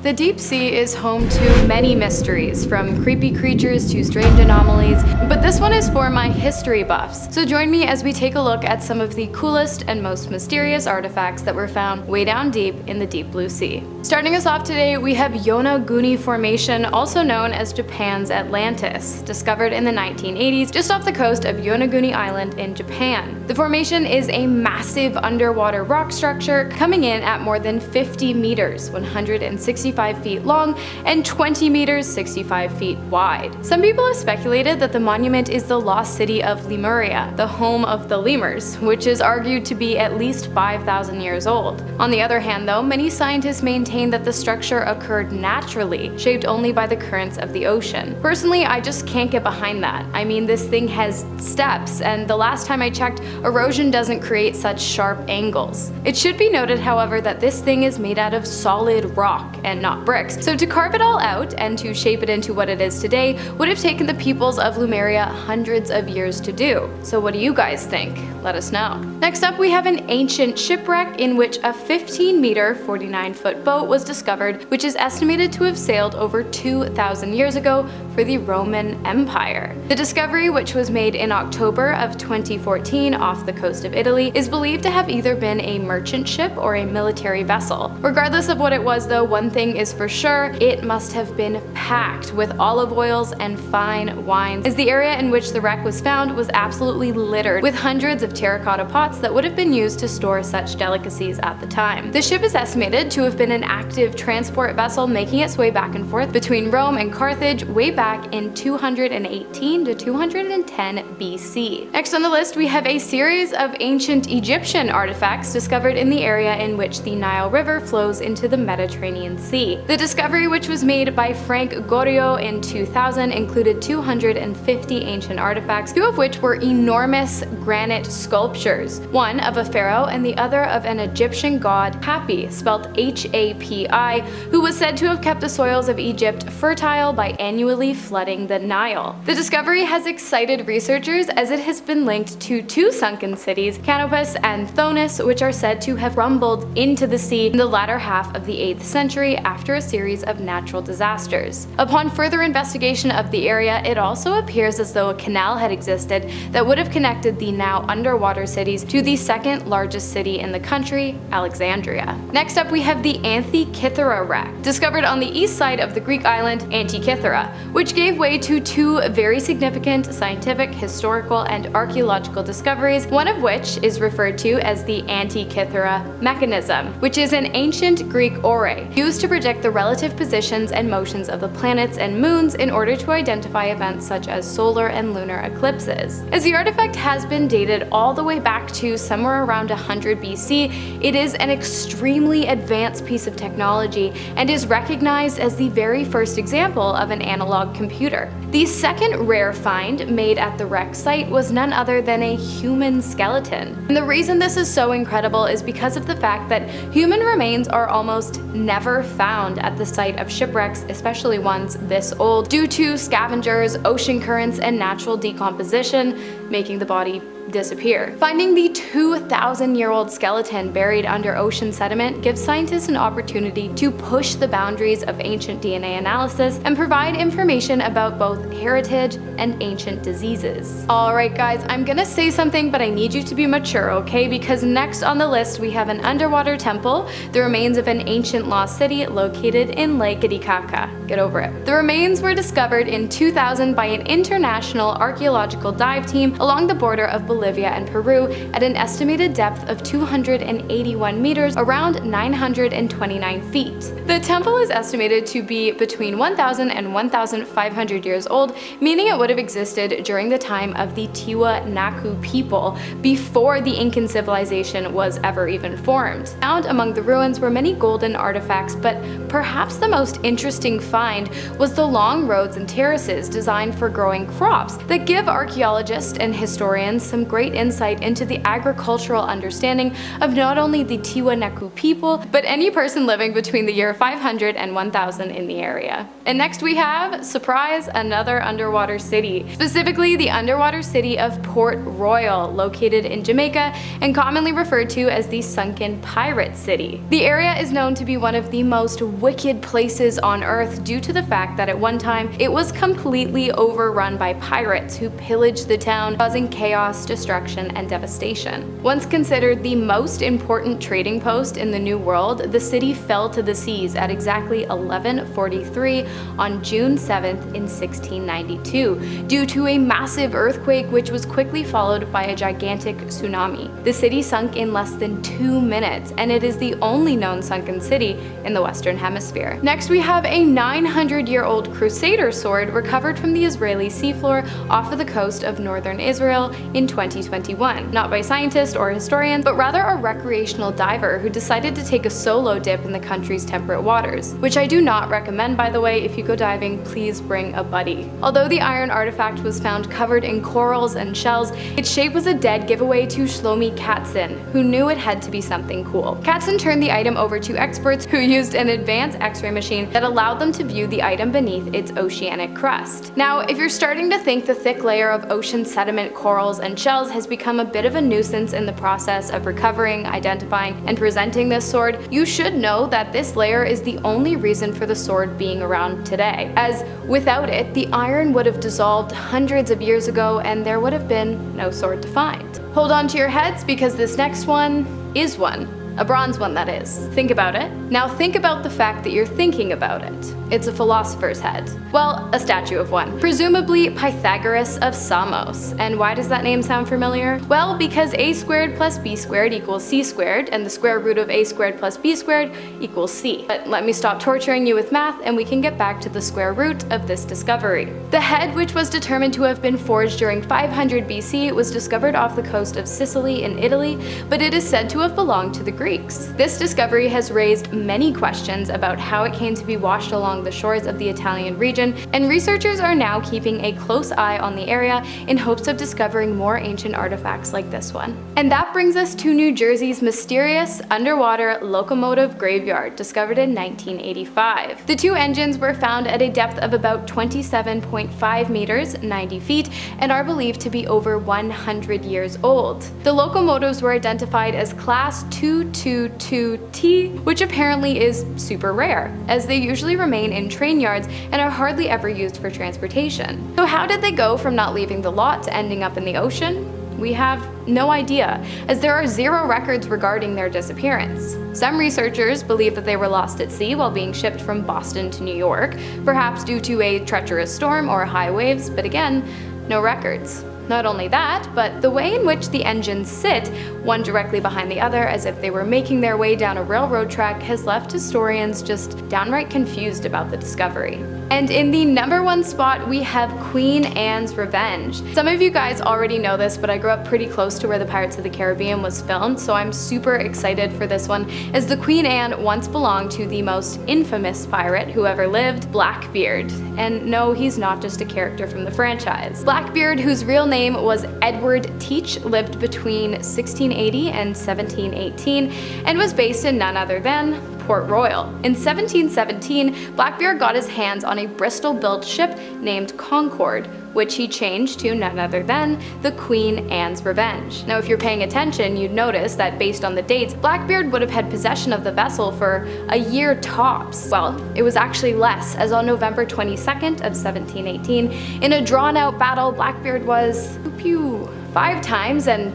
The deep sea is home to many mysteries, from creepy creatures to strange anomalies, but this one is for my history buffs. So join me as we take a look at some of the coolest and most mysterious artifacts that were found way down deep in the deep blue sea. Starting us off today, we have Yonaguni Formation, also known as Japan's Atlantis, discovered in the 1980s just off the coast of Yonaguni Island in Japan. The formation is a massive underwater rock structure coming in at more than 50 meters, 165 feet long, and 20 meters, 65 feet wide. Some people have speculated that the monument is the lost city of Lemuria, the home of the lemurs, which is argued to be at least 5,000 years old. On the other hand, though, many scientists maintain that the structure occurred naturally, shaped only by the currents of the ocean. Personally, I just can't get behind that. I mean, this thing has steps, and the last time I checked, erosion doesn't create such sharp angles. It should be noted, however, that this thing is made out of solid rock and not bricks, so to carve it all out and to shape it into what it is today would have taken the peoples of Lemuria hundreds of years to do. So what do you guys think? Let us know. Next up, we have an ancient shipwreck in which a 15-meter, 49-foot boat was discovered, which is estimated to have sailed over 2,000 years ago for the Roman Empire. The discovery, which was made in October of 2014 off the coast of Italy, is believed to have either been a merchant ship or a military vessel. Regardless of what it was, though, one thing is for sure, it must have been packed with olive oils and fine wines, as the area in which the wreck was found was absolutely littered with hundreds of terracotta pots that would have been used to store such delicacies at the time. The ship is estimated to have been an active transport vessel making its way back and forth between Rome and Carthage way back in 218 to 210 BC. Next on the list, we have a series of ancient Egyptian artifacts discovered in the area in which the Nile River flows into the Mediterranean Sea. The discovery, which was made by Frank Goriot in 2000, included 250 ancient artifacts, two of which were enormous granite sculptures, one of a pharaoh and the other of an Egyptian god, Hapi, spelled H-A-P-I, who was said to have kept the soils of Egypt fertile by annually flooding the Nile. The discovery has excited researchers as it has been linked to two sunken cities, Canopus and Thonis, which are said to have rumbled into the sea in the latter half of the 8th century after a series of natural disasters. Upon further investigation of the area, it also appears as though a canal had existed that would have connected the now underwater cities to the second largest city in the country, Alexandria. Next up, we have the Antikythera wreck, discovered on the east side of the Greek island Antikythera, which gave way to two very significant scientific, historical, and archaeological discoveries, one of which is referred to as the Antikythera mechanism, which is an ancient Greek ore used to predict the relative positions and motions of the planets and moons in order to identify events such as solar and lunar eclipses. As the artifact has been dated all the way back to somewhere around 100 BC, it is an extremely advanced piece of technology and is recognized as the very first example of an analog computer. The second rare find made at the wreck site was none other than a human skeleton. And the reason this is so incredible is because of the fact that human remains are almost never found at the site of shipwrecks, especially ones this old, due to scavengers, ocean currents, and natural decomposition, making the body disappear. Finding the 2,000-year-old skeleton buried under ocean sediment gives scientists an opportunity to push the boundaries of ancient DNA analysis and provide information about both heritage and ancient diseases. Alright guys, I'm gonna say something, but I need you to be mature, okay? Because next on the list we have an underwater temple, the remains of an ancient lost city located in Lake Titicaca. Get over it. The remains were discovered in 2000 by an international archaeological dive team along the border of Bolivia and Peru at an estimated depth of 281 meters, around 929 feet. The temple is estimated to be between 1,000 and 1,500 years old, meaning it would have existed during the time of the Tiwanaku people, before the Incan civilization was ever even formed. Found among the ruins were many golden artifacts, but perhaps the most interesting find was the long roads and terraces designed for growing crops that give archaeologists and historians some great insight into the agricultural understanding of not only the Tiwanaku people, but any person living between the year 500 and 1000 in the area. And next we have, surprise, another underwater city, specifically the underwater city of Port Royal, located in Jamaica and commonly referred to as the Sunken Pirate City. The area is known to be one of the most wicked places on Earth due to the fact that at one time it was completely overrun by pirates who pillaged the town, causing chaos, destruction, and devastation. Once considered the most important trading post in the New World, the city fell to the seas at exactly 11:43 on June 7th in 1692 due to a massive earthquake which was quickly followed by a gigantic tsunami. The city sunk in less than 2 minutes, and it is the only known sunken city in the Western Hemisphere. Next we have a 900-year-old Crusader sword recovered from the Israeli seafloor off of the coast of northern Israel in 2021, not by scientists or historians, but rather a recreational diver who decided to take a solo dip in the country's temperate waters, which I do not recommend, by the way. If you go diving, please bring a buddy. Although the iron artifact was found covered in corals and shells, its shape was a dead giveaway to Shlomi Katzin, who knew it had to be something cool. Katzin turned the item over to experts who used an advanced X-ray machine that allowed them to view the item beneath its oceanic crust. Now, if you're starting to think the thick layer of ocean sediment, corals, and shells has become a bit of a nuisance in the process of recovering, identifying, and presenting this sword, you should know that this layer is the only reason for the sword being around today, as without it, the iron would have dissolved hundreds of years ago and there would have been no sword to find. Hold on to your heads because this next one is one. A bronze one, that is. Think about it. Now think about the fact that you're thinking about it. It's a philosopher's head. Well, a statue of one. Presumably Pythagoras of Samos. And why does that name sound familiar? Well, because a squared plus b squared equals c squared, and the square root of a squared plus b squared equals c. But let me stop torturing you with math and we can get back to the square root of this discovery. The head, which was determined to have been forged during 500 BC, was discovered off the coast of Sicily in Italy, but it is said to have belonged to the Greeks. This discovery has raised many questions about how it came to be washed along the shores of the Italian region, and researchers are now keeping a close eye on the area in hopes of discovering more ancient artifacts like this one. And that brings us to New Jersey's mysterious underwater Locomotive Graveyard, discovered in 1985. The two engines were found at a depth of about 27.5 meters, 90 feet, and are believed to be over 100 years old. The locomotives were identified as Class 222T, which apparently is super rare, as they usually remain in train yards and are hardly ever used for transportation. So how did they go from not leaving the lot to ending up in the ocean? We have no idea, as there are zero records regarding their disappearance. Some researchers believe that they were lost at sea while being shipped from Boston to New York, perhaps due to a treacherous storm or high waves, but again, no records. Not only that, but the way in which the engines sit, one directly behind the other as if they were making their way down a railroad track, has left historians just downright confused about the discovery. And in the #1 spot, we have Queen Anne's Revenge. Some of you guys already know this, but I grew up pretty close to where the Pirates of the Caribbean was filmed, so I'm super excited for this one, as the Queen Anne once belonged to the most infamous pirate who ever lived, Blackbeard. And no, he's not just a character from the franchise. Blackbeard, whose real name was Edward Teach, lived between 1680 and 1718 and was based in none other than Port Royal. In 1717, Blackbeard got his hands on a Bristol-built ship named Concord, which he changed to none other than the Queen Anne's Revenge. Now, if you're paying attention, you'd notice that based on the dates, Blackbeard would have had possession of the vessel for a year tops. Well, it was actually less, as on November 22nd of 1718, in a drawn-out battle, Blackbeard was pew 5 times and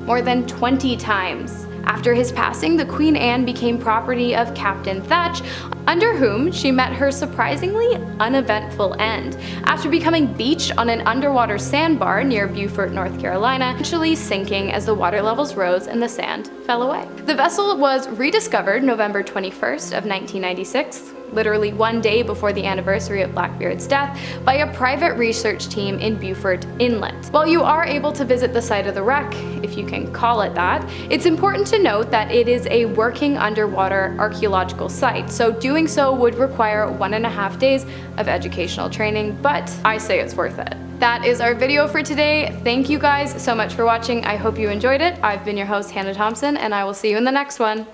more than 20 times. After his passing, the Queen Anne became property of Captain Thatch, under whom she met her surprisingly uneventful end, after becoming beached on an underwater sandbar near Beaufort, North Carolina, eventually sinking as the water levels rose and the sand fell away. The vessel was rediscovered November 21st of 1996, literally one day before the anniversary of Blackbeard's death, by a private research team in Beaufort Inlet. While you are able to visit the site of the wreck, if you can call it that, it's important to note that it is a working underwater archaeological site, so doing so would require 1.5 days of educational training, but I say it's worth it. That is our video for today. Thank you guys so much for watching. I hope you enjoyed it. I've been your host, Hannah Thompson, and I will see you in the next one.